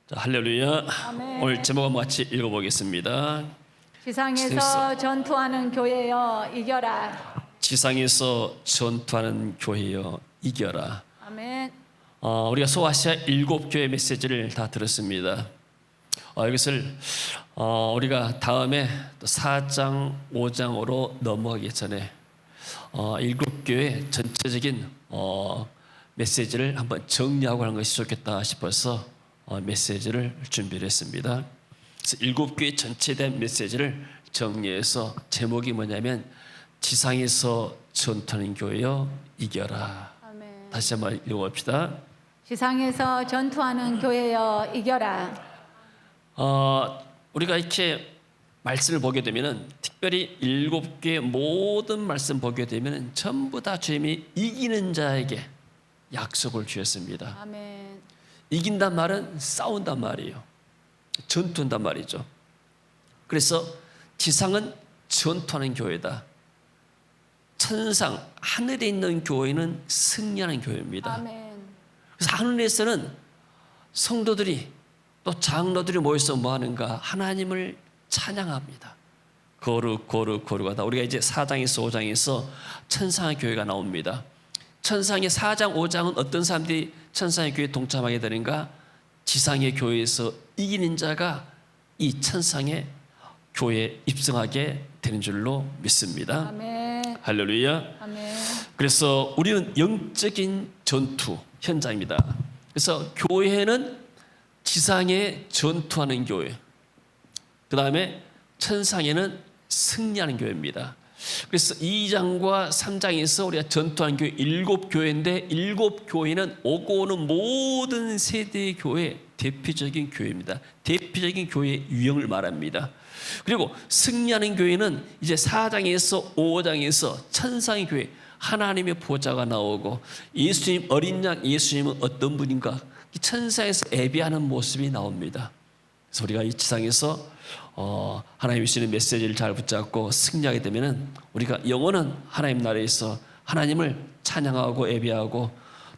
자, 할렐루야. 아멘. 오늘 제목 한번 같이 읽어보겠습니다. 지상에서 전투하는 교회여 이겨라. 지상에서 전투하는 교회여 이겨라. 아멘. 우리가 소아시아 7교회 메시지를 다 들었습니다. 이것을 우리가 다음에 또 4장, 5장으로 넘어가기 전에 7교회 전체적인 메시지를 한번 정리하고 하는 것이 좋겠다 싶어서 메시지를 준비를 했습니다. 그래서 7교회 전체에 대한 메시지를 정리해서 제목이 뭐냐면 지상에서 전투하는 교회여 이겨라. 아멘. 다시 한번 읽어봅시다. 지상에서 전투하는 교회여 이겨라. 우리가 이렇게 말씀을 보게 되면은 특별히 7교회 모든 말씀 보게 되면은 전부 다 주님이 이기는 자에게 약속을 주셨습니다. 아멘. 이긴단 말은 싸운단 말이에요. 전투한단 말이죠. 그래서 지상은 전투하는 교회다. 천상 하늘에 있는 교회는 승리하는 교회입니다. 아멘. 그래서 하늘에서는 성도들이 또 장로들이 모여서 뭐 하는가? 하나님을 찬양합니다. 거룩하다. 우리가 이제 4장에서 5장에서 천상의 교회가 나옵니다. 천상의 4장, 5장은 어떤 사람들이 천상의 교회에 동참하게 되는가? 지상의 교회에서 이기는 자가 이 천상의 교회에 입성하게 되는 줄로 믿습니다. 아멘. 할렐루야. 아멘. 그래서 우리는 영적인 전투 현장입니다. 그래서 교회는 지상에 전투하는 교회, 그 다음에 천상에는 승리하는 교회입니다. 그래서 2장과 3장에서 우리가 전투하는 교회 7교회인데 7교회는 오고 오는 모든 세대의 교회 대표적인 교회입니다. 대표적인 교회의 유형을 말합니다. 그리고 승리하는 교회는 이제 4장에서 5장에서 천상의 교회, 하나님의 보좌가 나오고 예수님, 어린 양 예수님은 어떤 분인가, 천사에서 예배하는 모습이 나옵니다. 그래서 우리가 이 지상에서 하나님이 주시는 메시지를 잘 붙잡고 승리하게 되면은 우리가 영원한 하나님 나라에서 하나님을 찬양하고 예배하고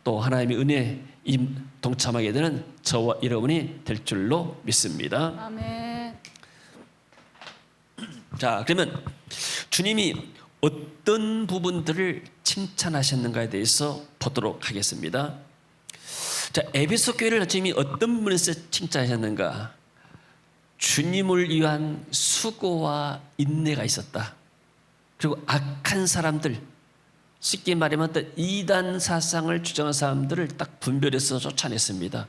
또 하나님의 은혜에 동참하게 되는 저와 여러분이 될 줄로 믿습니다. 아멘. 자, 그러면 주님이 어떤 부분들을 칭찬하셨는가에 대해서 보도록 하겠습니다. 자, 에베소 교회를 주님이 어떤 부분에서 칭찬하셨는가? 주님을 위한 수고와 인내가 있었다. 그리고 악한 사람들, 쉽게 말하면 이단 사상을 주장한 사람들을 딱 분별해서 쫓아냈습니다.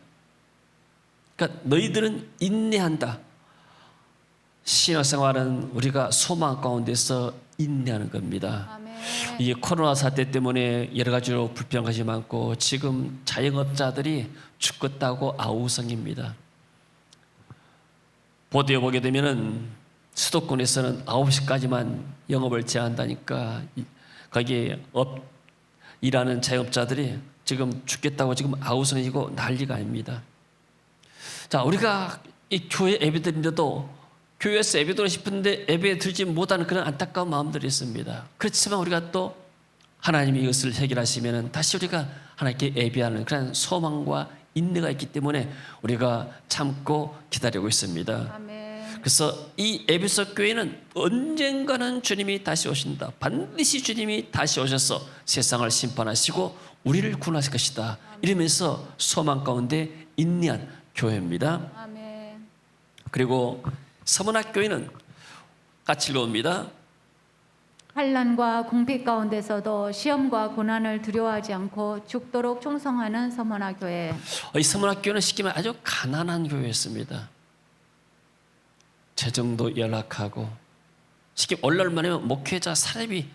그러니까 너희들은 인내한다. 신앙생활은 우리가 소망 가운데서 인내하는 겁니다. 아멘. 이 코로나 사태 때문에 여러 가지로 불편한 것이 많고 지금 자영업자들이 죽겠다고 아우성입니다. 보도에 보게 되면은 수도권에서는 9시까지만 영업을 제한한다니까 거기에 일하는 자영업자들이 지금 죽겠다고 지금 아우성이고 난리가 아닙니다. 자, 우리가 이 교회 예배드리는데도 교회에서 예배 드리고 싶은데 예배 드리지 못하는 그런 안타까운 마음들이 있습니다. 그렇지만 우리가 또 하나님이 이것을 해결하시면 다시 우리가 하나님께 예배하는 그런 소망과 인내가 있기 때문에 우리가 참고 기다리고 있습니다. 아멘. 그래서 이 에베소 교회는 언젠가는 주님이 다시 오신다. 반드시 주님이 다시 오셔서 세상을 심판하시고 우리를 구원하실 것이다. 이러면서 소망 가운데 인내한 교회입니다. 아멘. 그리고 서문학 교회는 같이 읽어봅니다. 환난과 궁핍 가운데서도 시험과 고난을 두려워하지 않고 죽도록 충성하는 서문화 교회. 이 서문학 교회는 쉽게 말하면 아주 가난한 교회였습니다. 재정도 열악하고 쉽게 오늘날만 하면 목회자 사람이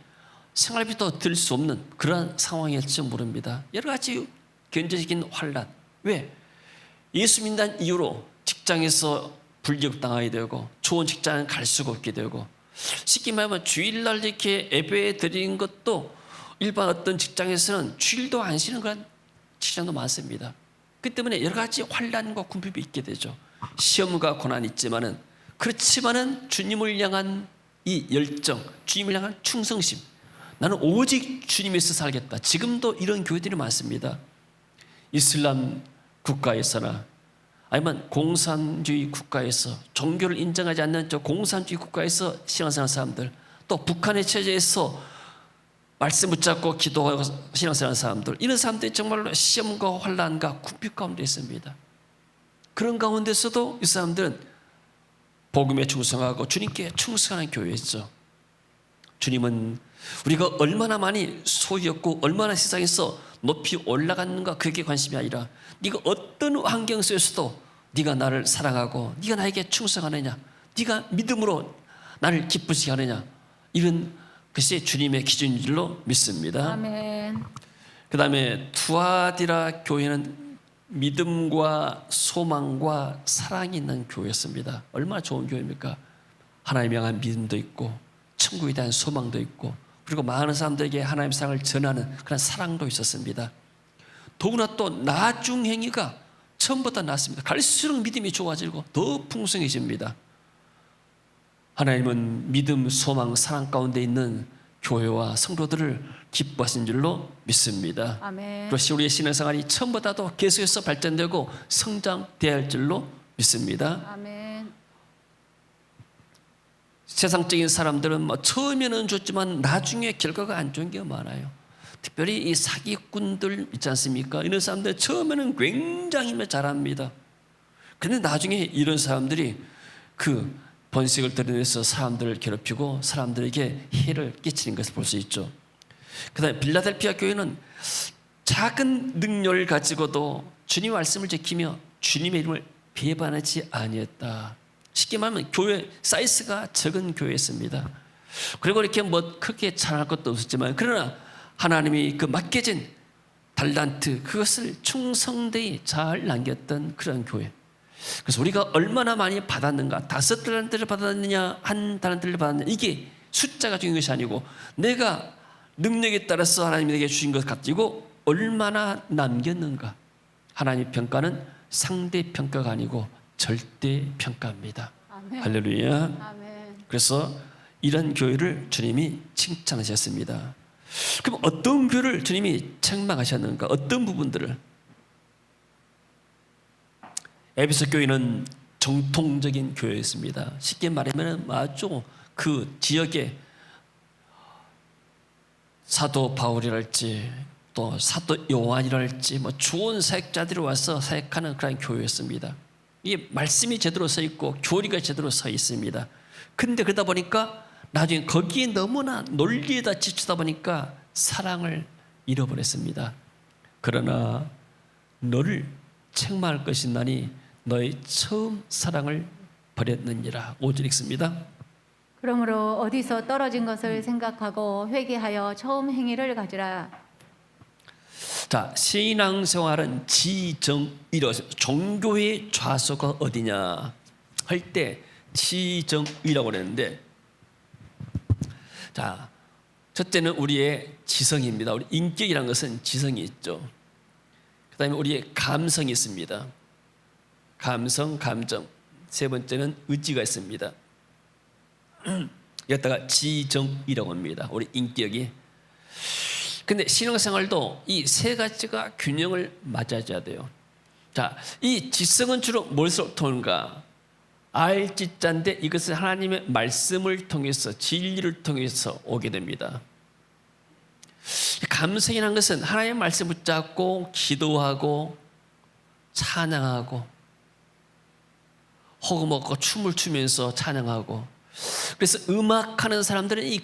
생활비도 들 수 없는 그런 상황일지 모릅니다. 여러 가지 경제적인 환난. 왜? 예수 믿는 이유로 직장에서 불이익당하게 되고 좋은 직장을 갈 수가 없게 되고 쉽게 말하면 주일날 이렇게 예배 드리는 것도 일반 어떤 직장에서는 주일도 안 쉬는 그런 직장도 많습니다. 그 때문에 여러 가지 환난과 궁핍이 있게 되죠. 시험과 고난이 있지만은 그렇지만은 주님을 향한 이 열정, 주님을 향한 충성심, 나는 오직 주님에서 살겠다. 지금도 이런 교회들이 많습니다. 이슬람 국가에서나 아니면 공산주의 국가에서 종교를 인정하지 않는 저 공산주의 국가에서 신앙생활 사람들, 또 북한의 체제에서 말씀 붙잡고 기도하고 신앙생활 사람들, 이런 사람들이 정말로 시험과 환난과 궁핍 가운데 있습니다. 그런 가운데서도 이 사람들은 복음에 충성하고 주님께 충성하는 교회였죠. 주님은 우리가 얼마나 많이 소유했고 얼마나 세상에서 높이 올라갔는가 그게 관심이 아니라 네가 어떤 환경 속에서도 네가 나를 사랑하고 네가 나에게 충성하느냐, 네가 믿음으로 나를 기쁘시게 하느냐, 이런 것이 주님의 기준인 줄로 믿습니다. 아멘. 그 다음에 투아디라 교회는 믿음과 소망과 사랑이 있는 교회였습니다. 얼마나 좋은 교회입니까? 하나님을 향한 믿음도 있고 천국에 대한 소망도 있고, 그리고 많은 사람들에게 하나님의 사랑을 전하는 그런 사랑도 있었습니다. 더구나 또 나중 행위가 처음보다 낫습니다. 갈수록 믿음이 좋아지고 더 풍성해집니다. 하나님은 믿음, 소망, 사랑 가운데 있는 교회와 성도들을 기뻐하신 줄로 믿습니다. 아멘. 그것이 우리의 신앙생활이 처음보다도 계속해서 발전되고 성장돼야 할 줄로 믿습니다. 아멘. 세상적인 사람들은 뭐 처음에는 좋지만 나중에 결과가 안 좋은 게 많아요. 특별히 이 사기꾼들 있지 않습니까? 이런 사람들 처음에는 굉장히 잘합니다. 그런데 나중에 이런 사람들이 그 번식을 드러내서 사람들을 괴롭히고 사람들에게 해를 끼치는 것을 볼 수 있죠. 그 다음에 빌라델피아 교회는 작은 능력을 가지고도 주님 말씀을 지키며 주님의 이름을 배반하지 아니했다. 쉽게 말하면 교회 사이즈가 적은 교회였습니다. 그리고 이렇게 뭐 크게 잘할 것도 없었지만, 그러나 하나님이 그 맡겨진 달란트, 그것을 충성되이 잘 남겼던 그런 교회. 그래서 우리가 얼마나 많이 받았는가, 5달란트를 받았느냐, 1달란트를 받았느냐, 이게 숫자가 중요한 것이 아니고 내가 능력에 따라서 하나님이 내게 주신 것 가지고 얼마나 남겼는가. 하나님 평가는 상대 평가가 아니고 절대 평가입니다. 아멘. 할렐루야. 아멘. 그래서 이런 교회를 주님이 칭찬하셨습니다. 그럼 어떤 교회를 주님이 책망하셨는가? 어떤 부분들을? 에베소 교회는 정통적인 교회였습니다. 쉽게 말하면 아주 그 지역에 사도 바울이랄지 또 사도 요한이랄지 뭐 좋은 사역자들이 와서 사역하는 그런 교회였습니다. 이게 말씀이 제대로 서 있고 교리가 제대로 서 있습니다. 근데 그러다 보니까 나중에 거기에 너무나 논리에다 지치다 보니까 사랑을 잃어버렸습니다. 그러나 너를 책망할 것이 나니 너의 처음 사랑을 버렸느니라. 5절 읽습니다. 그러므로 어디서 떨어진 것을 생각하고 회개하여 처음 행위를 가지라. 자, 신앙생활은 지정의로, 종교의 좌소가 어디냐 할 때 지정의라고 그랬는데, 자, 첫째는 우리의 지성입니다. 우리 인격이라는 것은 지성이 있죠. 그 다음에 우리의 감성이 있습니다. 감성, 감정. 세 번째는 의지가 있습니다. 여기다가 지정이라고 합니다. 우리 인격이. 근데 신앙생활도 이 세 가지가 균형을 맞아줘야 돼요. 자, 이 지성은 주로 무엇으로부터 오는가? 알지자인데 이것은 하나님의 말씀을 통해서, 진리를 통해서 오게 됩니다. 감성이라는 것은 하나님의 말씀 붙잡고 기도하고 찬양하고 호흡 먹고 춤을 추면서 찬양하고, 그래서 음악하는 사람들은 이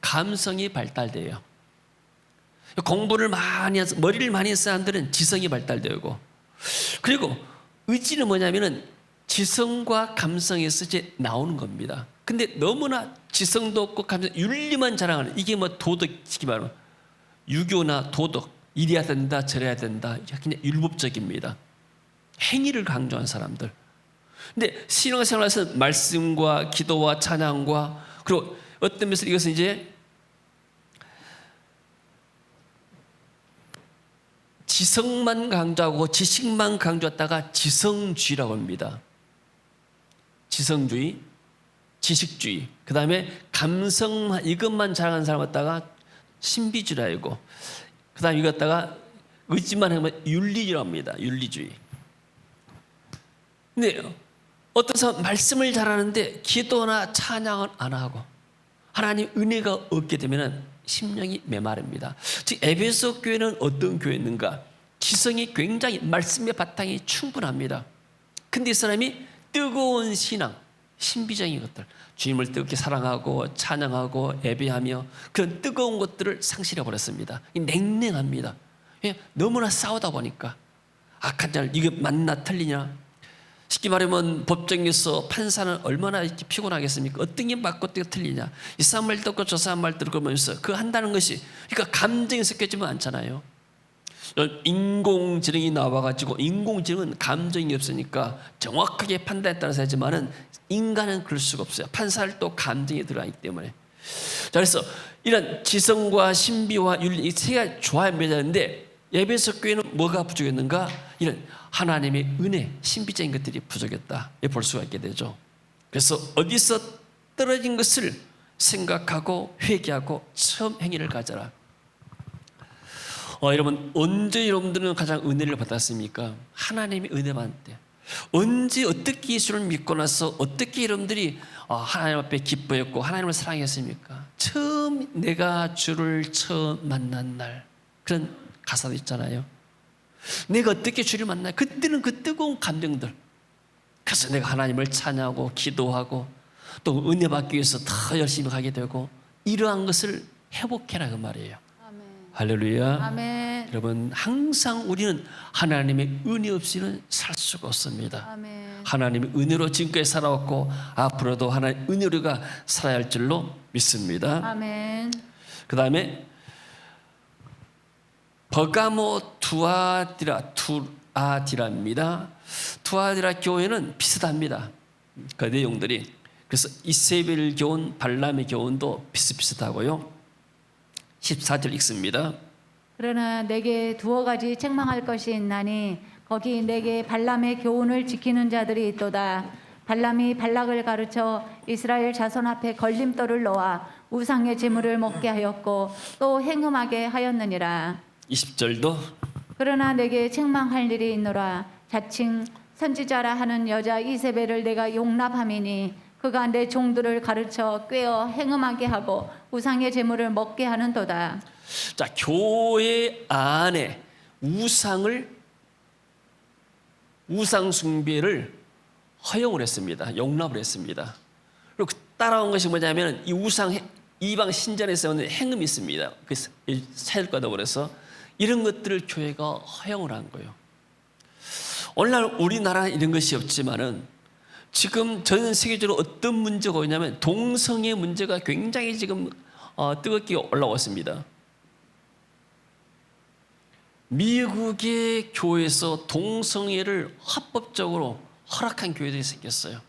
감성이 발달돼요. 공부를 많이 해서 머리를 많이 한 사람들은 지성이 발달되고, 그리고 의지는 뭐냐면은 지성과 감성에서 이제 나오는 겁니다. 근데 너무나 지성도 없고 감성, 윤리만 자랑하는, 이게 뭐 도덕이기 바로 유교나 도덕, 이래야 된다 저래야 된다, 그냥 율법적입니다. 행위를 강조한 사람들. 근데 신앙생활에서 말씀과 기도와 찬양과, 그리고 어떤 면에서 이것은 이제 지성만 강조하고 지식만 강조했다가 지성주의라고 합니다. 지성주의, 지식주의, 그 다음에 감성, 이것만 자랑하는 사람 갖다가 신비주의라고, 그 다음에 이거 갖다가 의지만 하면 윤리주의라고 합니다. 윤리주의. 근데 어떤 사람 말씀을 잘하는데 기도나 찬양을 안 하고 하나님 은혜가 없게 되면 심령이 메마릅니다. 즉 에베소 교회는 어떤 교회였는가? 지성이 굉장히 말씀의 바탕이 충분합니다. 근데 이 사람이 뜨거운 신앙, 신비적인 것들, 주님을 뜨겁게 사랑하고 찬양하고 예배하며 그런 뜨거운 것들을 상실해 버렸습니다. 냉랭합니다. 너무나 싸우다 보니까 악한 자를 이게 맞나 틀리냐. 쉽게 말하면 법정에서 판사는 얼마나 이렇게 피곤하겠습니까? 어떤 게 맞고 어떤 게 틀리냐. 이 사람 말 듣고 저 사람 말 듣고 하면서 그 한다는 것이 그러니까 감정이 섞여지면 않잖아요. 인공지능이 나와가지고 인공지능은 감정이 없으니까 정확하게 판단에 따라서 하지만은 인간은 그럴 수가 없어요. 판사를 또 감정이 들어가기 때문에. 자, 그래서 이런 지성과 신비와 윤리 이 세 가지 조화에 맺었는데 에베소 교회는 뭐가 부족했는가? 이런 하나님의 은혜, 신비적인 것들이 부족했다. 볼 수가 있게 되죠. 그래서 어디서 떨어진 것을 생각하고 회개하고 처음 행위를 가져라. 여러분 언제 여러분들은 가장 은혜를 받았습니까? 하나님의 은혜만 때. 언제 어떻게 예수를 믿고 나서 어떻게 여러분들이 하나님 앞에 기뻐했고 하나님을 사랑했습니까? 처음 내가 주를 처음 만난 날 그런 가사도 있잖아요. 내가 어떻게 주를 만나요? 그때는 그 뜨거운 감정들. 그래서 내가 하나님을 찬양하고 기도하고 또 은혜 받기 위해서 더 열심히 가게 되고 이러한 것을 회복해라 그 말이에요. 아멘. 할렐루야. 아멘. 여러분 항상 우리는 하나님의 은혜 없이는 살 수가 없습니다. 아멘. 하나님의 은혜로 지금까지 살아왔고 앞으로도 하나님의 은혜로 우리가 살아야 할 줄로 믿습니다. 아멘. 그 다음에 버가모 투아디라입니다. 투아디라 교회는 비슷합니다. 그 내용들이. 그래서 이세벨 교훈, 발람의 교훈도 비슷비슷하고요. 14절 읽습니다. 그러나 내게 두어 가지 책망할 것이 있나니 거기 내게 발람의 교훈을 지키는 자들이 있도다. 발람이 발락을 가르쳐 이스라엘 자손 앞에 걸림돌을 놓아 우상의 제물을 먹게 하였고 또 행음하게 하였느니라. 20절도 그러나 내게 책망할 일이 있노라. 자칭 선지자라 하는 여자 이세벨을 내가 용납함이니 그가 내 종들을 가르쳐 꿰어 행음하게 하고 우상의 제물을 먹게 하는도다. 자, 교회 안에 우상 숭배를 허용을 했습니다. 용납을 했습니다. 그리고 따라온 것이 뭐냐면 이 이방 신전에서 오는 행음이 있습니다. 그 사일과 더불어서 이런 것들을 교회가 허용을 한 거예요. 오늘날 우리나라 이런 것이 없지만은 지금 전 세계적으로 어떤 문제가 오냐면 동성애 문제가 굉장히 지금 뜨겁게 올라오고 있습니다. 미국의 교회에서 동성애를 합법적으로 허락한 교회들이 생겼어요.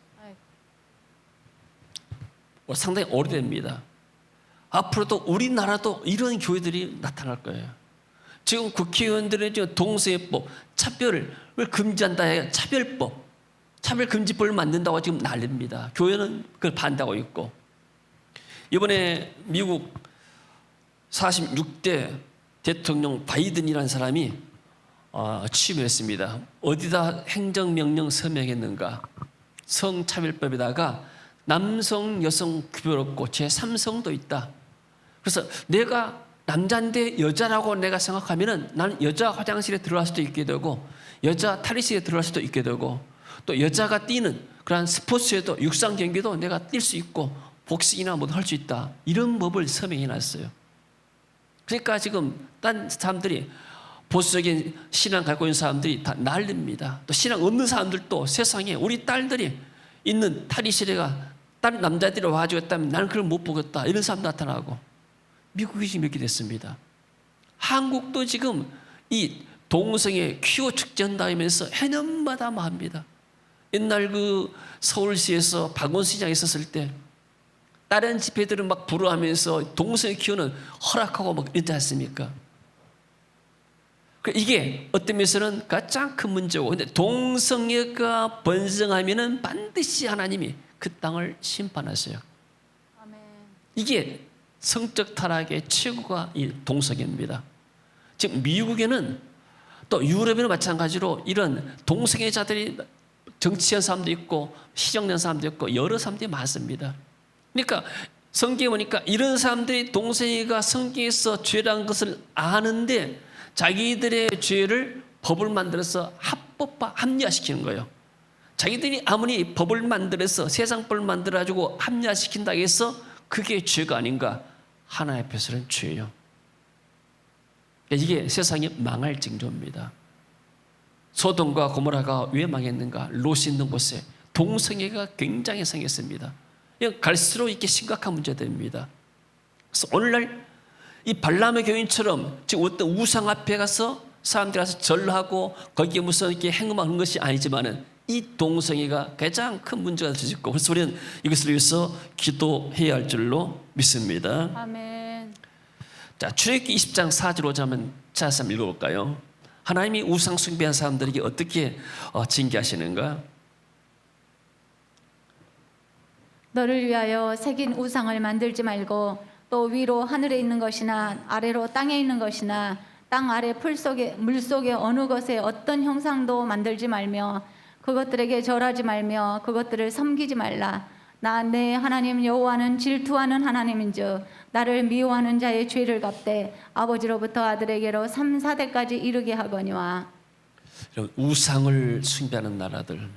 상당히 오래됩니다. 앞으로도 우리나라도 이런 교회들이 나타날 거예요. 지금 국회의원들은 지금 동성애법, 차별을 금지한다 해야 차별금지법을 만든다고 지금 난립니다. 교회는 그걸 반대하고 있고 이번에 미국 46대 대통령 바이든이라는 사람이 취임했습니다. 어디다 행정명령 서명했는가? 성차별법에다가 남성, 여성 구별 없고 제3성도 있다. 그래서 내가 남자인데 여자라고 내가 생각하면은 나는 여자 화장실에 들어갈 수도 있게 되고 여자 탈의실에 들어갈 수도 있게 되고 또 여자가 뛰는 그런 스포츠에도 육상 경기도 내가 뛸 수 있고 복싱이나 뭐도 할 수 있다. 이런 법을 서명해 놨어요. 그러니까 지금 딴 사람들이 보수적인 신앙 갖고 있는 사람들이 다 난립니다. 또 신앙 없는 사람들도 세상에 우리 딸들이 있는 탈의실에가 다른 남자들이 와가지고 했다면 나는 그걸 못 보겠다. 이런 사람 나타나고 미국이 지금 이렇게 됐습니다. 한국도 지금 이 동성애 퀴어 축제한다면서 해년마다 뭐 합니다. 옛날 그 서울시에서 박원순 시장에 있었을 때 다른 집회들은 막 불어하면서 동성애 퀴어는 허락하고 막 이러지 않습니까? 이게 어떤 면에서는 가장 큰 문제고, 근데 동성애가 번성하면은 반드시 하나님이 그 땅을 심판하세요. 아멘. 이게 성적 타락의 최고가 이 동성애입니다. 지금 미국에는 또 유럽에는 마찬가지로 이런 동성애자들이 정치한 사람도 있고 시정된 사람도 있고 여러 사람들이 많습니다. 그러니까 성경에 보니까 이런 사람들이 동생이가 성경에서 죄라는 것을 아는데 자기들의 죄를 법을 만들어서 합리화시키는 거예요. 자기들이 아무리 법을 만들어서 세상법을 만들어가지고 합리화시킨다고 해서 그게 죄가 아닌가? 하나님 앞에서는 죄예요. 이게 세상이 망할 징조입니다. 소돔과 고모라가 왜 망했는가? 롯이 있는 곳에 동성애가 굉장히 생겼습니다. 갈수록 이게 심각한 문제들입니다. 그래서 오늘날 이 발람의 교인처럼 지금 어떤 우상 앞에 가서 사람들이 가서 절하고 거기에 무슨 이렇게 행음하는 것이 아니지만은 이 동성애가 가장 큰 문제가 될 수 있고, 그래서 우리는 이것을 위해서 기도해야 할 줄로 믿습니다. 아멘. 자, 출애굽기 20장 4절 5절 한번 자세히 한번 읽어볼까요? 하나님이 우상 숭배한 사람들에게 어떻게 징계하시는가? 너를 위하여 새긴 우상을 만들지 말고 또 위로 하늘에 있는 것이나 아래로 땅에 있는 것이나 땅 아래 물 속에 어느 것에 어떤 형상도 만들지 말며 그것들에게 절하지 말며 그것들을 섬기지 말라. 나 내 하나님 여호와는 질투하는 하나님인즉 나를 미워하는 자의 죄를 갚되 아버지로부터 아들에게로 3, 4대까지 이르게 하거니와. 우상을 숭배하는 나라들,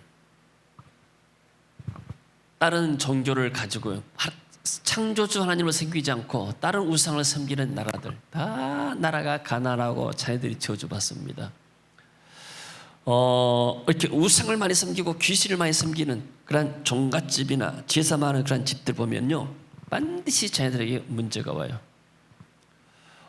다른 종교를 가지고 창조주 하나님을 섬기지 않고 다른 우상을 섬기는 나라들, 다 나라가 가난하고 자녀들이 저주받습니다. 이렇게 우상을 많이 섬기고 귀신을 많이 섬기는 그런 종갓집이나 제사 많은 그런 집들 보면요, 반드시 자녀들에게 문제가 와요.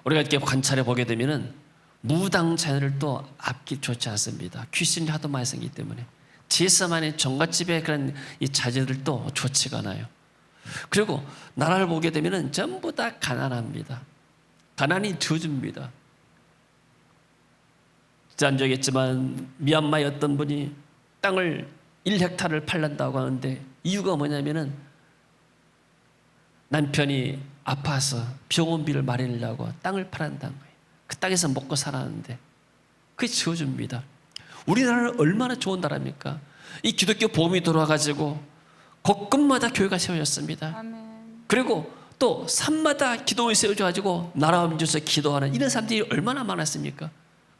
우리가 이렇게 관찰해 보게 되면은 무당 자녀들도 앞길 좋지 않습니다. 귀신이 하도 많이 생기기 때문에. 제사만의 종갓집의 그런 이 자녀들도 좋지가 않아요. 그리고 나라를 보게 되면은 전부 다 가난합니다. 가난이 저주입니다. 지난주에 했지만 미얀마의 어떤 분이 땅을 1헥타를 팔란다고 하는데 이유가 뭐냐면은 남편이 아파서 병원비를 마련하려고 땅을 팔았다는 거예요. 그 땅에서 먹고 살았는데 그게 저주입니다. 우리나라는 얼마나 좋은 나라입니까? 이 기독교 보험이 돌아가지고 곳곳마다 교회가 세워졌습니다. 아멘. 그리고 또 산마다 기도원이 세워져가지고 나라와 민족에서 기도하는 이런 사람들이 얼마나 많았습니까?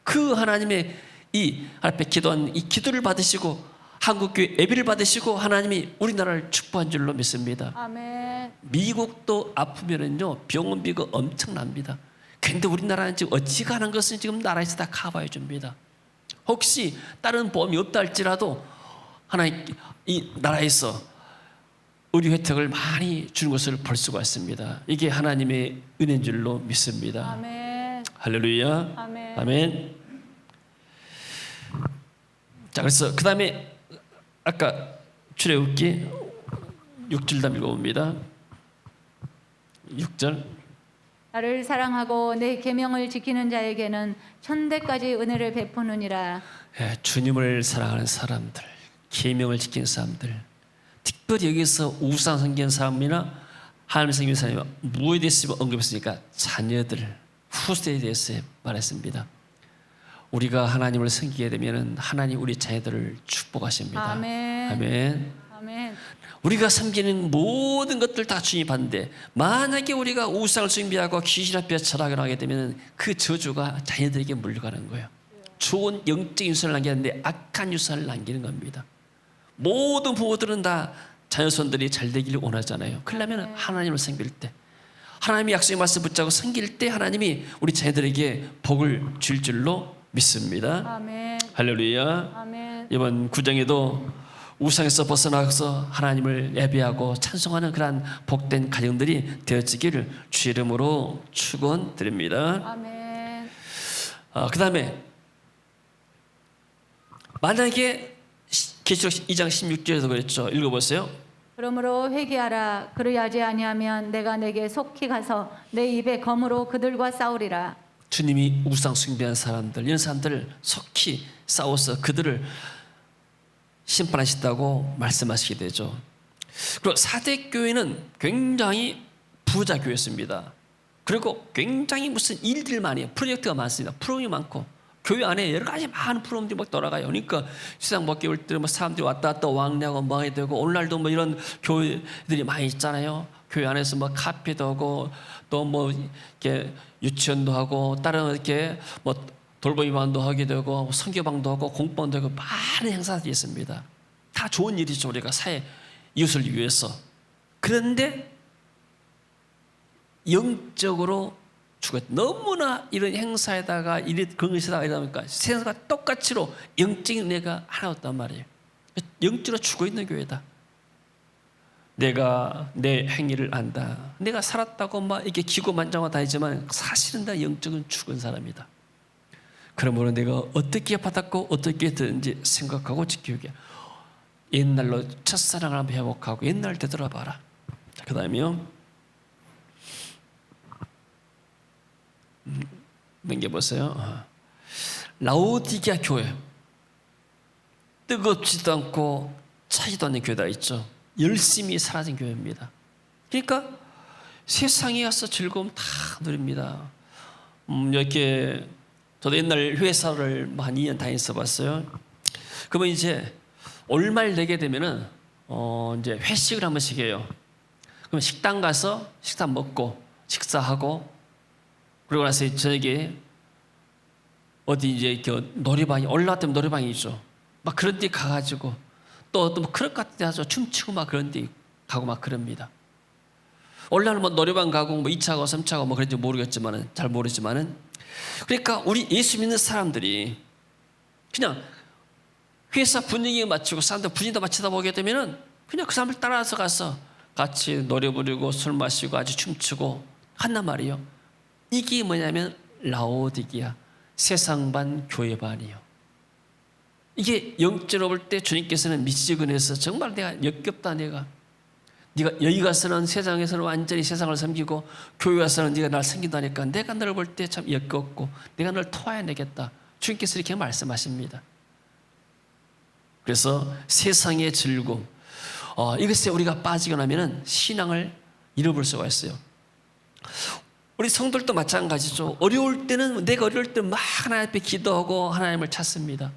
그 하나님의 이 앞에 기도한 이 기도를 받으시고 한국교회 예배를 받으시고 하나님이 우리나라를 축복한 줄로 믿습니다. 아멘. 미국도 아프면은요 병원비가 엄청납니다. 그런데 우리나라는 지금 어지간한 것은 지금 나라에서 다 커버해 줍니다. 혹시 다른 보험이 없다 할지라도 하나님 이 나라에서 의료 혜택을 많이 주는 것을 볼 수가 있습니다. 이게 하나님의 은혜인 줄로 믿습니다. 아멘. 할렐루야. 아멘. 아멘. 자, 그래서 그 다음에 아까 출애굽기 6절 다 읽어봅니다. 6절. 나를 사랑하고 내 계명을 지키는 자에게는 천대까지 은혜를 베푸느니라. 주님을 사랑하는 사람들, 계명을 지키는 사람들, 특별히 여기서 우상 섬기는 사람이나 하나님 섬기는 사람이 무엇에 대해서 언급했으니까 자녀들, 후세에 대해서 말했습니다. 우리가 하나님을 섬기게 되면 하나님 우리 자녀들을 축복하십니다. 아멘. 아멘. 아멘. 우리가 섬기는 모든 것들 다 주님이 받는데 만약에 우리가 우상을 숭배하고 귀신 앞에 절하게 하게 되면 그 저주가 자녀들에게 물려가는 거예요. 좋은 영적인 유산을 남기는데 악한 유산을 남기는 겁니다. 모든 부모들은 다 자녀손들이 잘 되기를 원하잖아요. 그러려면 하나님을 섬길 때, 하나님이 약속의 말씀 붙잡고 섬길 때 하나님이 우리 자녀들에게 복을 줄 줄로 믿습니다. 아멘. 할렐루야. 아멘. 이번 구정에도 우상에서 벗어나서 하나님을 예배하고 찬송하는 그러한 복된 가정들이 되어지기를 주 이름으로 축원드립니다. 아멘. 그 다음에 만약에 계시록 2장 16절에서 그랬죠. 읽어보세요. 그러므로 회개하라. 그리하지 아니하면 내가 내게 속히 가서 내 입에 검으로 그들과 싸우리라. 주님이 우상 숭배한 사람들, 이런 사람들을 속히 싸워서 그들을 심판하신다고 말씀하시게 되죠. 그리고 사대 교회는 굉장히 부자 교회였습니다. 그리고 굉장히 무슨 일들 많이 해요. 프로젝트가 많습니다. 프로그램이 많고 교회 안에 여러 가지 많은 프로그램들이 막 돌아가요. 그러니까 시상 먹기 올 때 뭐 사람들이 왔다 갔다 왕래하고 뭐 하게 되고, 오늘날도 뭐 이런 교회들이 많이 있잖아요. 교회 안에서 뭐 카페도 하고 또 뭐 이렇게 유치원도 하고 다른 이렇게 뭐 돌보기반도 하게 되고 선교방도 하고 공부방도 하고 많은 행사들이 있습니다. 다 좋은 일이죠. 우리가 사회 이웃을 위해서. 그런데 영적으로 죽었. 너무나 이런 행사에다가 그런 것에다가 이러다 보니까 세상과 똑같이로 영적인 은혜가 하나 없단 말이에요. 영적으로 죽어 있는 교회다. 내가 내 행위를 안다. 내가 살았다고 막 이렇게 기고만장하고 다니지만 사실은 다 영적은 죽은 사람이다. 그러므로 내가 어떻게 받았고 어떻게 되는지 생각하고 지키게. 옛날로 첫사랑을 한번 회복하고 옛날 되돌아봐라. 그 다음에요, 넘겨보세요. 라오디게아 교회, 뜨겁지도 않고 차지도 않는 교회가 있죠. 열심히 사라진 교회입니다. 그러니까 세상에 가서 즐거움 다 누립니다. 이렇게 저도 옛날 회사를 한 2년 다녔어 봤어요. 그러면 이제 월말 내게 되면은 이제 회식을 한 번씩 해요. 그럼 식당 가서 식사 먹고 식사하고, 그러고 나서 저녁에 어디 이제 놀이방이, 올라왔다면 놀이방이죠. 막 그런 데 가가지고 또 뭐 클럽 같은 데 가서 춤추고 막 그런 데 가고 막 그럽니다. 올라는 뭐 놀이방 가고 뭐 2차고 3차고 뭐 그런지 모르겠지만은, 잘 모르지만은, 그러니까 우리 예수 믿는 사람들이 그냥 회사 분위기에 맞추고 사람들 분위기에 맞추다 보게 되면은 그냥 그 사람을 따라서 가서 같이 노래 부르고 술 마시고 아주 춤추고 한단 말이에요. 이게 뭐냐면 라오디게아, 세상 반 교회 반이요. 이게 영적으로 볼 때 주님께서는 미치근해서 정말 내가 역겹다. 네가 여기 가서는 세상에서는 완전히 세상을 섬기고 교회 가서는 네가 날 섬긴다니까 내가 너를 볼 때 참 역겹고 내가 너를 토해내겠다. 주님께서 이렇게 말씀하십니다. 그래서 세상의 즐거움, 이것에 우리가 빠지고 나면은 신앙을 잃어볼 수가 있어요. 우리 성도들도 마찬가지죠. 어려울 때는, 내가 어려울 때는 막 하나님 앞에 기도하고 하나님을 찾습니다.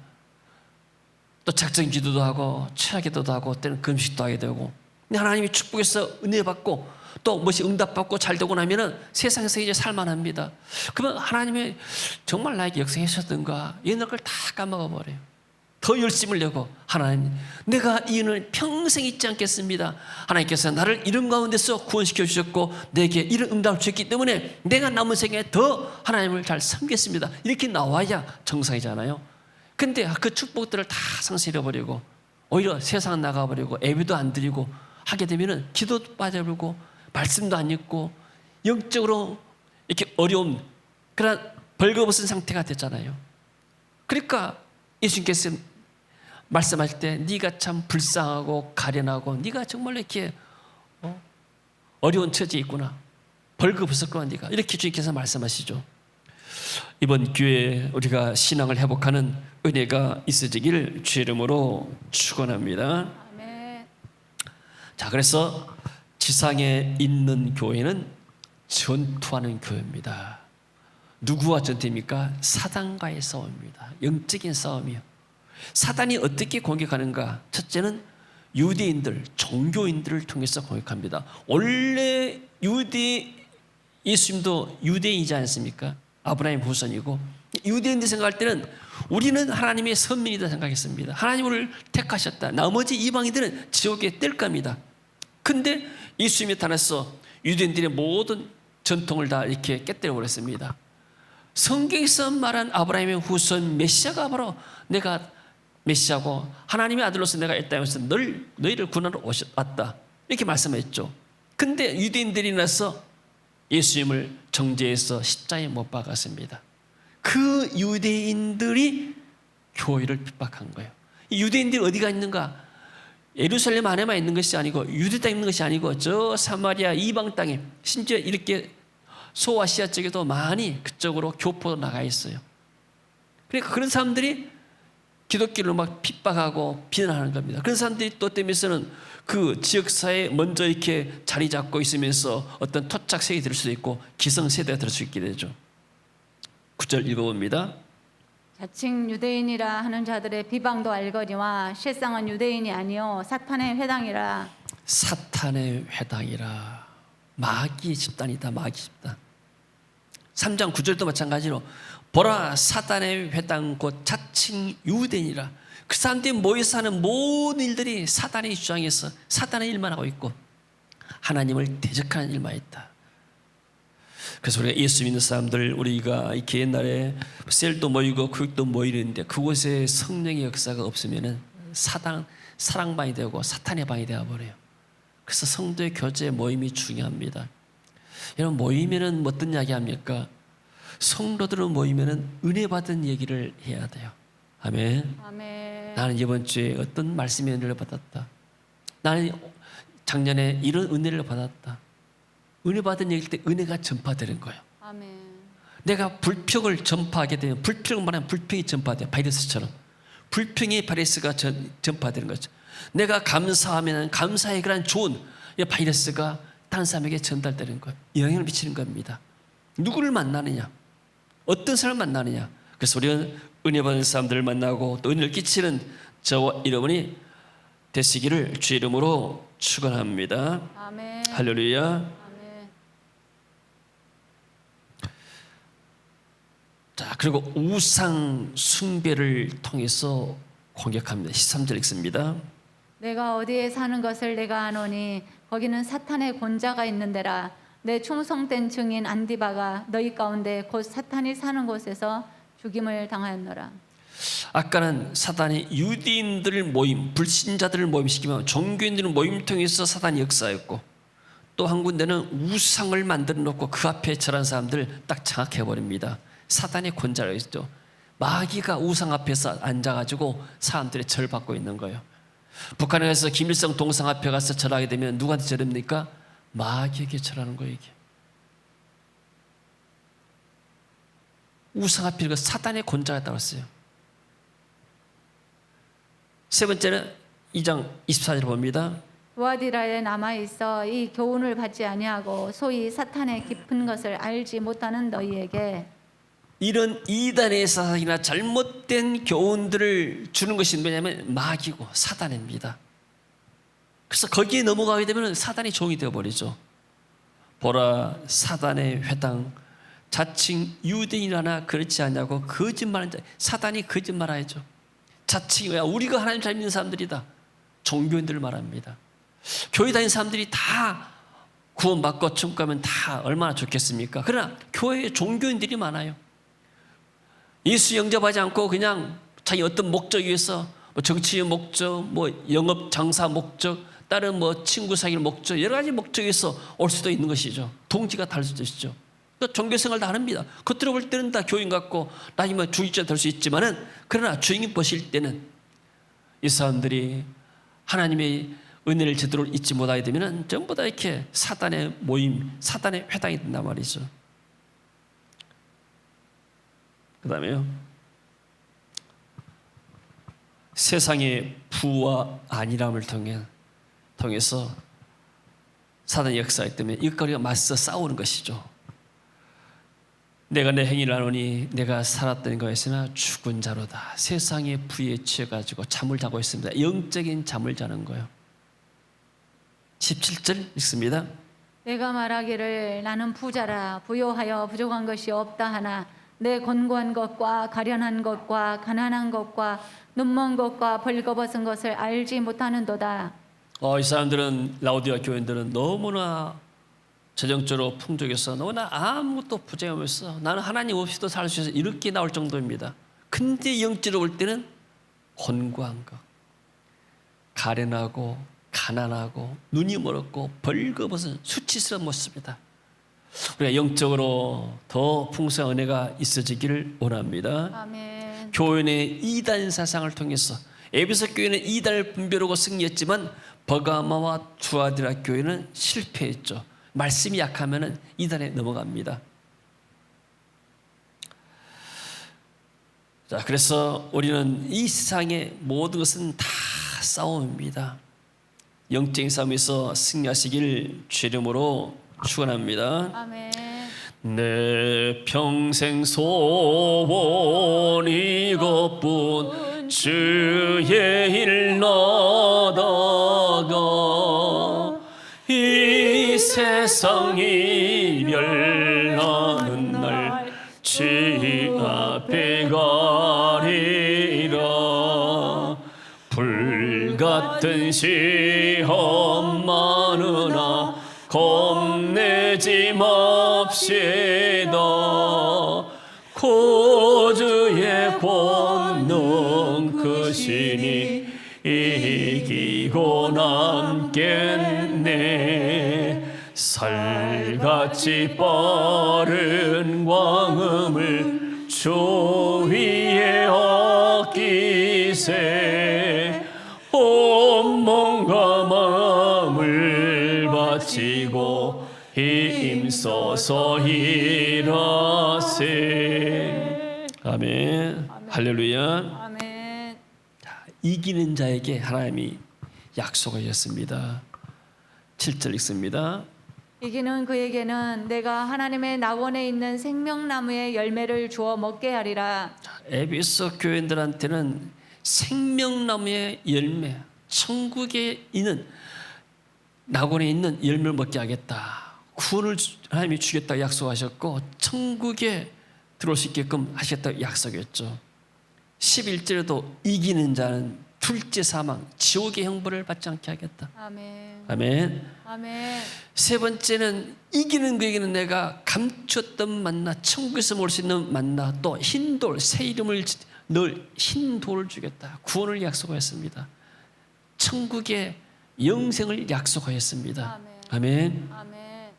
또 작정 기도도 하고 최악 기도도 하고 때는 금식도 하게 되고, 하나님이 축복해서 은혜 받고 또 무엇이 응답받고 잘 되고 나면은 세상에서 이제 살만합니다. 그러면 하나님이 정말 나에게 역사하셨던가 옛날 걸 다 까먹어 버려요. 더 열심을 내고, 하나님 내가 이 은을 평생 잊지 않겠습니다. 하나님께서 나를 이런 가운데서 구원시켜 주셨고 내게 이런 응답을 주셨기 때문에 내가 남은 생에 더 하나님을 잘 섬기겠습니다. 이렇게 나와야 정상이잖아요. 근데 그 축복들을 다 상실해 버리고 오히려 세상 나가버리고 예배도 안 드리고 하게 되면은 기도도 빠져버리고 말씀도 안 읽고 영적으로 이렇게 어려운 그런 벌거벗은 상태가 됐잖아요. 그러니까 예수님께서 말씀할 때 네가 참 불쌍하고 가련하고 네가 정말 이렇게 어려운 처지에 있구나, 벌거벗었구나 네가, 이렇게 주님께서 말씀하시죠. 이번 기회에 우리가 신앙을 회복하는 은혜가 있어지기를 주의 이름으로 축원합니다. 아멘. 자, 그래서 지상에 있는 교회는 전투하는 교회입니다. 누구와 전투입니까? 사단과의 싸움입니다. 영적인 싸움이요. 사단이 어떻게 공격하는가? 첫째는 유대인들, 종교인들을 통해서 공격합니다. 원래 예수님도 유대인이지 않습니까? 아브라함 후손이고, 유대인들이 생각할 때는 우리는 하나님의 선민이다 생각했습니다. 하나님을 택하셨다. 나머지 이방인들은 지옥에 뜰 겁니다. 근데 예수님이 나타나서 유대인들의 모든 전통을 다 이렇게 깨뜨려 버렸습니다. 성경에서 말한 아브라함의 후손 메시아가 바로 내가 메시아고 하나님의 아들로서 내가 이 땅에서 너희를 구원하러 왔다, 이렇게 말씀했죠. 근데 유대인들이 나서 예수님을 정죄해서 십자가에 못 박았습니다. 그 유대인들이 교회를 핍박한 거예요. 이 유대인들이 어디가 있는가? 예루살렘 안에만 있는 것이 아니고 유대 땅에 있는 것이 아니고 저 사마리아 이방 땅에, 심지어 이렇게 소아시아 쪽에도 많이 그쪽으로 교포도 나가 있어요. 그러니까 그런 사람들이 기독교를 막 핍박하고 비난하는 겁니다. 그런 사람들이 또 때문에서는 그 지역사회에 먼저 이렇게 자리 잡고 있으면서 어떤 토착 세력이 될 수도 있고 기성세대가 될 수 있게 되죠. 9절 읽어봅니다. 자칭 유대인이라 하는 자들의 비방도 알거니와 실상은 유대인이 아니요 사탄의 회당이라. 사탄의 회당이라. 마귀 집단이다. 마귀 집단. 3장 9절도 마찬가지로 보라 사탄의 회당 곧 자칭 유대인이라. 그 사람들이 모여서 하는 모든 일들이 사탄의 주장에서 사탄의 일만 하고 있고 하나님을 대적하는 일만 있다. 그래서 우리가 예수 믿는 사람들, 우리가 이렇게 옛날에 셀도 모이고 교육도 모이는데 그곳에 성령의 역사가 없으면은 사랑방이 되고 사탄의 방이 되어버려요. 그래서 성도의 교제 모임이 중요합니다. 여러분, 모이면은 어떤 이야기 합니까? 성도들은 모이면은 은혜 받은 얘기를 해야 돼요. 아멘. 아멘. 나는 이번 주에 어떤 말씀의 은혜를 받았다. 나는 작년에 이런 은혜를 받았다. 은혜 받은 얘기일 때 은혜가 전파되는 거예요. 아멘. 내가 불평을 전파하게 되면, 불평을 말하면 불평이 전파돼요. 바이러스처럼. 불평의 바이러스가 전파되는 거죠. 내가 감사하면 감사에 그런 좋은 바이러스가 다른 사람에게 전달되는 거예요. 영향을 미치는 겁니다. 누구를 만나느냐, 어떤 사람을 만나느냐. 그래서 우리는 은혜 받는 사람들을 만나고 또 은혜를 끼치는 저와 여러분이 되시기를 주의 이름으로 축원합니다. 아멘. 할렐루야. 아멘. 자, 그리고 우상 숭배를 통해서 공격합니다. 13절 읽습니다. 내가 어디에 사는 것을 내가 아노니 거기는 사탄의 권자가 있는 데라. 내 충성된 증인 안디바가 너희 가운데 곧 사탄이 사는 곳에서 죽임을 당하였노라. 아까는 사단이 유대인들 모임, 불신자들을 모임시키면 종교인들 모임 통해서 사단이 역사했고, 또 한 군데는 우상을 만들어 놓고 그 앞에 절한 사람들을 딱 장악해 버립니다. 사단의 권자라고 했죠. 마귀가 우상 앞에서 앉아가지고 사람들의 절을 받고 있는 거예요. 북한에 가서 김일성 동상 앞에 가서 절하게 되면 누구한테 절합니까? 마귀에게 절하는 거예요. 이게 우상 앞에 사단의 권자가 있다고 했어요. 세 번째는 2장 24절 봅니다. 두아디라에 남아있어 이 교훈을 받지 아니하고 소위 사탄의 깊은 것을 알지 못하는 너희에게 이런 이단의 사상이나 잘못된 교훈들을 주는 것이 뭐냐면 마귀고 사단입니다. 그래서 거기에 넘어가게 되면 사단이 종이 되어버리죠. 보라 사단의 회당 자칭 유대인이라나 그렇지 않냐고 거짓말하는 자. 사단이 거짓말하죠. 자칭 우리가 하나님 잘 믿는 사람들이다. 종교인들을 말합니다. 교회 다니는 사람들이 다 구원받고 천국 가면 다 얼마나 좋겠습니까? 그러나 교회에 종교인들이 많아요. 예수 영접하지 않고 그냥 자기 어떤 목적 위해서 뭐 정치의 목적, 뭐 영업 장사 목적, 다른 뭐 친구 사귈 목적, 여러 가지 목적에서 올 수도 있는 것이죠. 동기가 다를 수도 있죠. 그러니까 종교 생활 다 합니다. 겉으로 볼 때는 다 교인 같고 나중에 주일자 될 수 있지만은, 그러나 주인이 보실 때는 이 사람들이 하나님의 은혜를 제대로 잊지 못하게 되면은 전부 다 이렇게 사단의 모임, 사단의 회당이 된단 말이죠. 그 다음에요, 세상의 부와 안일함을 통해서 사단의 역사이기 때문에 이것과 우리가 맞서 싸우는 것이죠. 내가 내 행위를 하노니 내가 살았던 것이나 죽은 자로다. 세상의 부에 취해가지고 잠을 자고 있습니다. 영적인 잠을 자는 거예요. 17절 읽습니다. 내가 말하기를 나는 부자라 부요하여 부족한 것이 없다 하나 내 곤고한 것과 가련한 것과 가난한 것과 눈먼 것과 벌거벗은 것을 알지 못하는도다. 이 사람들은, 라오디아 교인들은 너무나 재정적으로 풍족해서 너무나 아무것도 부재가 없어. 나는 하나님 없이도 살 수 있어. 이렇게 나올 정도입니다. 근데 영적으로 볼 때는 곤고한 것, 가련하고 가난하고 눈이 멀었고 벌거벗은 수치스러운 모습입니다. 우리가 영적으로 더 풍성한 은혜가 있어지기를 원합니다. 아멘. 교회의 이단 사상을 통해서 에베소 교회는 이단을 분별하고 승리했지만 버가마와 투아디라 교회는 실패했죠. 말씀이 약하면은 이단에 넘어갑니다. 자, 그래서 우리는 이 세상의 모든 것은 다 싸움입니다. 영적인 싸움에서 승리하시길 주의 이름으로 축원합니다. 아멘. 내 평생 소원 이것뿐 주의 일 나다가 이 세상 이별하는 날 주 앞에 가리라. 불같은 시험 많으나 겁내지 맙시다. 구주의 권능 크시니 이기고 남겠네. 살같이 빠른 광음을 주 위에 아끼세. 온 몸과 마음을 바치고 힘써서 일하세. 아멘. 할렐루야. 아멘. 이기는 자에게 하나님이 약속하셨습니다. 7절 읽습니다. 이기는 그에게는 내가 하나님의 낙원에 있는 생명나무의 열매를 주어 먹게 하리라. 에베소 교인들한테는 생명나무의 열매, 천국에 있는 낙원에 있는 열매를 먹게 하겠다. 구원을 하나님이 주겠다고 약속하셨고 천국에 들어올 수 있게끔 하시겠다고 약속했죠. 11절에도 이기는 자는 둘째 사망, 지옥의 형벌을 받지 않게 하겠다. 아멘. 아멘. 아멘. 세 번째는 이기는 그에게는 내가 감추었던 만나, 천국에서 먹을 수 있는 만나, 또 흰돌, 새 이름을 넣을 흰돌을 주겠다. 구원을 약속하였습니다. 천국의 영생을 약속하였습니다. 아멘. 아멘.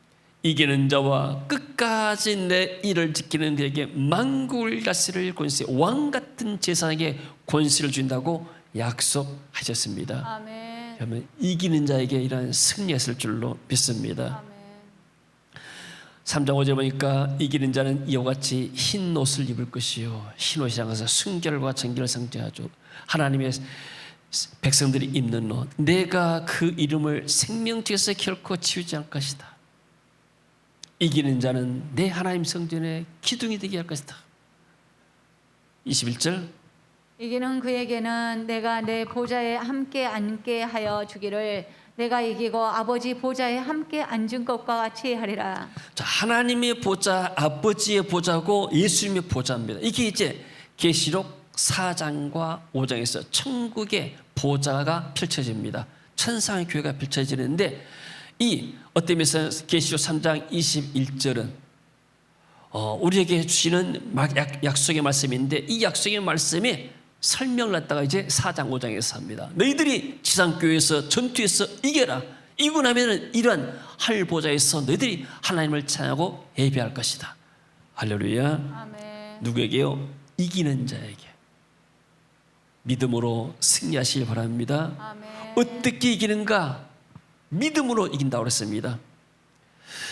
이기는 자와 끝까지 내 일을 지키는 그에게 만국을 다스릴 권세, 왕 같은 제사장에게 권세를 준다고 약속하셨습니다. 아멘. 그러면 이기는 자에게 이러한 승리했을 줄로 믿습니다. 아멘. 3장 5절 보니까 이기는 자는 이와 같이 흰 옷을 입을 것이요, 흰 옷이라는 것은 순결과 정결을 상징하죠. 하나님의 백성들이 입는 옷, 내가 그 이름을 생명책에서 결코 지우지 않을 것이다. 이기는 자는 내 하나님 성전의 기둥이 되게 할 것이다. 21절 이기는 그에게는 내가 내 보좌에 함께 앉게 하여 주기를 내가 이기고 아버지 보좌에 함께 앉은 것과 같이 하리라. 자, 하나님의 보좌, 아버지의 보좌고 예수님의 보좌입니다. 이게 이제 계시록 4장과 5장에서 천국의 보좌가 펼쳐집니다. 천상의 교회가 펼쳐지는데 이 어떤 면에서 계시록 3장 21절은 우리에게 주시는 약속의 말씀인데 이 약속의 말씀이 설명을 갖다가 이제 4장 5장에서 합니다. 너희들이 지상교회에서 전투에서 이겨라. 이기고 나면 이러한 하늘보좌에서 너희들이 하나님을 찬양하고 예배할 것이다. 할렐루야. 아멘. 누구에게요? 이기는 자에게. 믿음으로 승리하시길 바랍니다. 아멘. 어떻게 이기는가? 믿음으로 이긴다고 그랬습니다.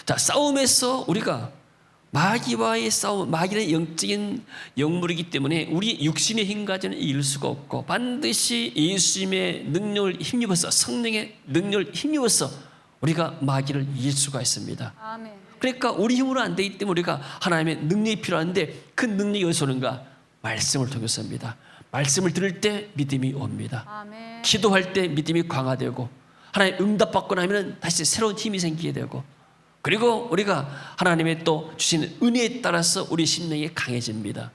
자, 싸움에서 우리가 마귀와의 싸움, 마귀는 영적인 영물이기 때문에 우리 육신의 힘 가지는 이길 수가 없고 반드시 예수님의 능력을 힘입어서, 성령의 능력을 힘입어서 우리가 마귀를 이길 수가 있습니다. 아멘. 그러니까 우리 힘으로 안 되기 때문에 우리가 하나님의 능력이 필요한데 그 능력이 어디서 오는가? 말씀을 통해서입니다. 말씀을 들을 때 믿음이 옵니다. 아멘. 기도할 때 믿음이 강화되고 하나님 응답받고 나면 다시 새로운 힘이 생기게 되고, 그리고 우리가 하나님의 또 주시는 은혜에 따라서 우리 심령이 강해집니다.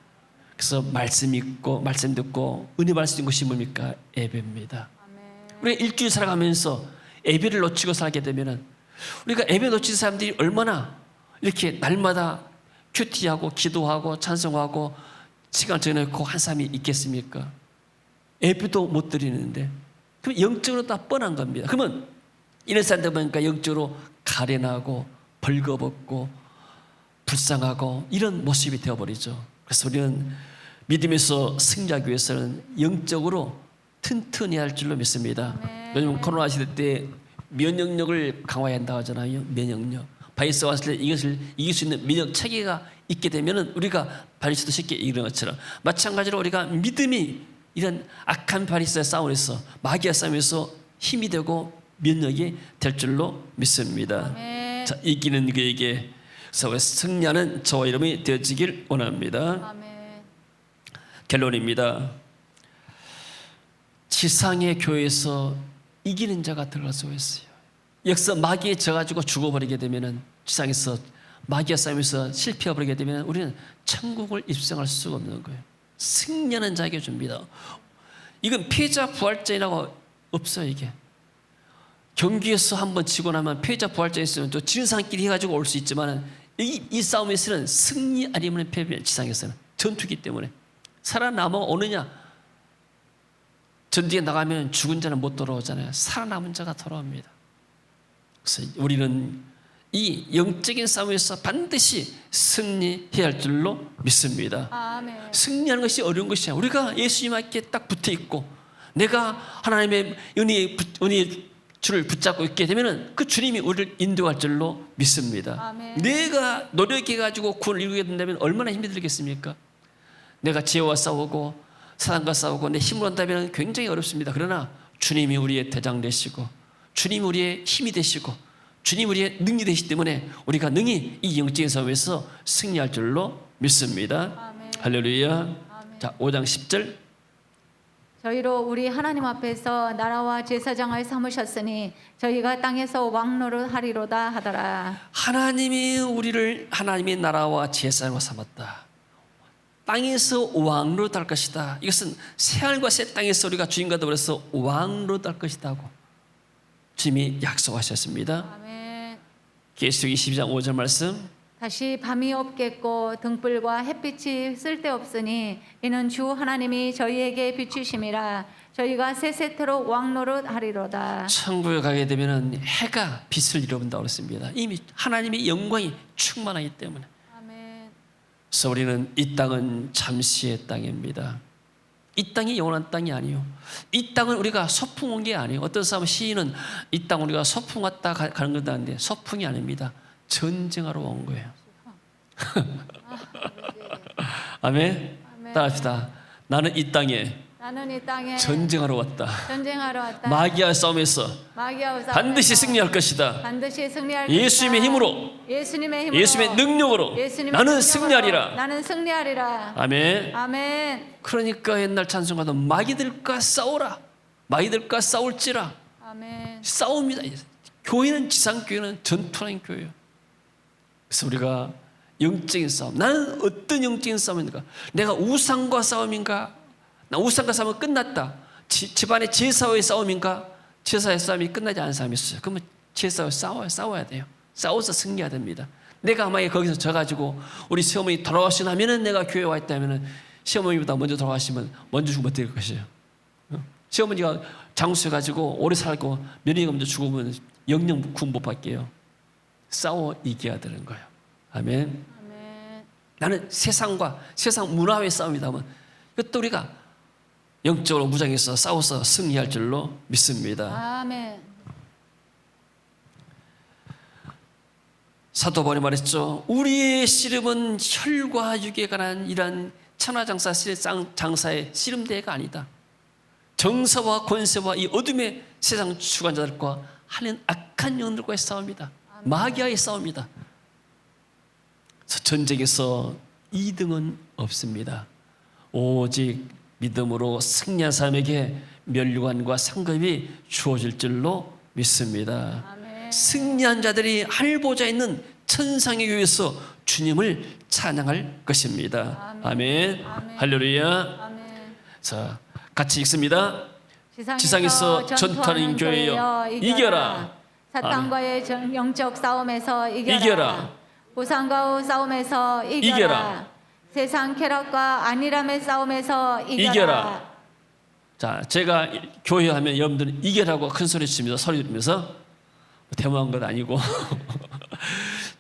그래서 말씀 읽고 말씀 듣고 은혜 받을 수 있는 것이 뭡니까? 예배입니다. 아멘. 우리가 일주일 살아가면서 예배를 놓치고 살게 되면은 우리가 예배 놓친 사람들이 얼마나 이렇게 날마다 큐티하고 기도하고 찬송하고 시간 정해놓고 한 사람이 있겠습니까? 예배도 못 드리는데, 그럼 영적으로 다 뻔한 겁니다. 그러면 이런 사람들 보니까 영적으로 가련하고 벌거벗고 불쌍하고 이런 모습이 되어버리죠. 그래서 우리는 믿음에서 승리하기 위해서는 영적으로 튼튼히 할 줄로 믿습니다. 요즘 코로나 시대 때 면역력을 강화해야 한다고 하잖아요. 면역력. 바이러스 왔을 때 이것을 이길 수 있는 면역 체계가 있게 되면 우리가 바이러스도 쉽게 이기는 것처럼, 마찬가지로 우리가 믿음이 이런 악한 바이러스의 싸움에서, 마귀와 싸움에서 힘이 되고 면역이 될 줄로 믿습니다. 아멘. 자, 이기는 그에게 그래서 승리하는 저와 이름이 되어지길 원합니다. 아멘. 결론입니다. 지상의 교회에서 이기는 자가 들어갈 수가 있어요. 여기서 마귀에 져가지고 죽어버리게 되면은, 지상에서 마귀와 싸움에서 실패해버리게 되면 우리는 천국을 입성할 수가 없는 거예요. 승리하는 자에게 줍니다. 이건 패자 부활전이라고 없어요. 이게 경기에서 한번 지고 나면 패자 부활전에 있으면 또 지는 사람끼리 해가지고 올 수 있지만, 이 싸움에서는 승리 아니면 패배. 지상에서는 전투기 때문에 살아남아 오느냐. 전쟁에 나가면 죽은 자는 못 돌아오잖아요. 살아남은 자가 돌아옵니다. 그래서 우리는 이 영적인 싸움에서 반드시 승리해야 할 줄로 믿습니다. 아멘. 승리하는 것이 어려운 것이 아니라 우리가 예수님께 딱 붙어 있고 내가 하나님의 은혜의 줄을 붙잡고 있게 되면 그 주님이 우리를 인도할 줄로 믿습니다. 아멘. 내가 노력해가지고 구원을 이루게 된다면 얼마나 힘이 들겠습니까? 내가 지혜와 싸우고 사단과 싸우고 내 힘으로 한다면 굉장히 어렵습니다. 그러나 주님이 우리의 대장 되시고 주님이 우리의 힘이 되시고 주님 우리의 능력이 되시기 때문에 우리가 능히 이 영적인 싸움에서 승리할 줄로 믿습니다. 아멘. 할렐루야. 아멘. 자, 5장 10절. 저희로 우리 하나님 앞에서 나라와 제사장을 삼으셨으니 저희가 땅에서 왕노릇 하리로다 하더라. 하나님이 우리를 하나님의 나라와 제사장으로 삼았다. 땅에서 왕노릇 할 것이다. 이것은 새하늘과 새 땅에서 우리가 주님과 더불어서 왕노릇 할 것이다 하고 주님이 약속하셨습니다. 아멘. 계시록 22장 5절 말씀. 다시 밤이 없겠고 등불과 햇빛이 쓸데없으니 이는 주 하나님이 저희에게 비추심이라. 저희가 세세토록 왕노릇 하리로다. 천국에 가게 되면 해가 빛을 잃어본다고 그랬습니다. 이미 하나님의 영광이 충만하기 때문에. 아멘. 그래서 우리는 이 땅은 잠시의 땅입니다. 이 땅이 영원한 땅이 아니요. 이 땅은 우리가 소풍 온 게 아니에요. 어떤 사람 시인은 이 땅 우리가 소풍 왔다 가는 건데 하는데 소풍이 아닙니다. 전쟁하러 온 거예요. 아멘. 아멘. 따라합시다. 나는 이 땅에 전쟁하러 왔다. 전쟁하러 왔다. 마귀와 싸움에서 마귀와 싸움에서 반드시 승리할 것이다. 반드시 승리할 예수님의 것이다. 힘으로, 예수님의 힘으로, 예수님의 능력으로 예수님의 나는 능력으로 승리하리라. 나는 승리하리라. 아멘. 아멘. 그러니까 옛날 찬송가도 마귀들과 싸우라. 마귀들과 싸울지라. 아멘. 싸웁니다. 교회는 지상교회는 전투하는 교회예요. 그래서 우리가 영적인 싸움. 나는 어떤 영적인 싸움인가? 내가 우상과 싸움인가? 나 우상과 싸움은 끝났다. 집안의 제사와의 싸움인가? 제사의 싸움이 끝나지 않은 사람이 있어요. 그러면 제사와 싸워야 돼요. 싸워서 승리해야 됩니다. 내가 만약에 거기서 져가지고 우리 시어머니 돌아가시나면은 내가 교회에 와 있다면은 시어머니보다 먼저 돌아가시면 먼저 죽으면 어떻게 될 것이에요? 시어머니가 장수해가지고 오래 살고 며느리가 먼저 죽으면 영영 구원 못 받게요. 싸워 이겨야 되는 거예요. 아멘. 아멘. 나는 세상과 세상 문화의 싸움이다면 이것도 우리가 영적으로 무장해서 싸워서 승리할 줄로 믿습니다. 아멘. 사도 바울이 말했죠. 우리의 씨름은 혈과 육에 관한 이러한 천하장사 장사의 씨름대회가 아니다. 정사와 권세와 이 어둠의 세상 주관자들과 하는 악한 영들과의 싸움이다. 마귀와의 싸움이다. 전쟁에서 2등은 없습니다. 오직 믿음으로 승리한 사람에게 면류관과 상급이 주어질 줄로 믿습니다. 아멘. 승리한 자들이 하늘보좌에 있는 천상의 교회에서 주님을 찬양할 것입니다. 아멘. 아멘. 할렐루야. 아멘. 자, 같이 읽습니다. 지상에서 전투하는 교회여 이겨라. 사탄과의 영적 싸움에서 이겨라. 이겨라. 우상과의 싸움에서 이겨라. 이겨라. 세상 쾌락과 안일함의 싸움에서 이겨라. 이겨라. 자, 제가 교회 하면 여러분들은 이겨라고 큰 소리 치면서 소리 들으면서 대모한 건 아니고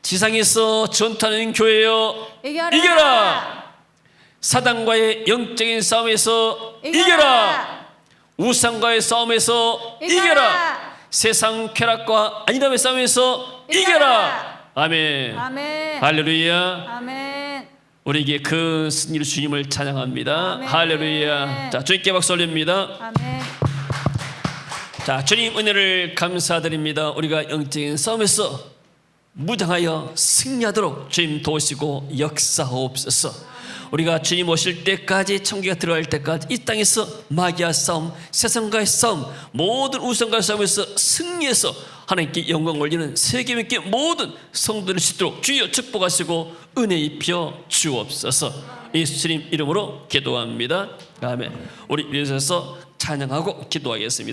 지상에서 전투하는 교회여 이겨라. 이겨라. 사단과의 영적인 싸움에서 이겨라. 우상과의 싸움에서 이겨라. 세상 쾌락과 안일함의 싸움에서 이겨라. 아멘. 아멘. 할렐루야. 아멘. 우리에게 그 승리를 주님을 찬양합니다. 아멘. 할렐루야. 자, 주님께 박수 올립니다. 아멘. 자, 주님 은혜를 감사드립니다. 우리가 영적인 싸움에서 무장하여 승리하도록 주님 도우시고 역사하옵소서. 우리가 주님 오실 때까지, 천국에 들어갈 때까지 이 땅에서 마귀와 싸움, 세상과의 싸움, 모든 우상과의 싸움에서 승리해서 하나님께 영광 올리는 세계 있게 모든 성도를 싣도록 주여 축복하시고 은혜 입혀 주옵소서. 예수님 이름으로 기도합니다. 아멘. 우리 이어서 찬양하고 기도하겠습니다.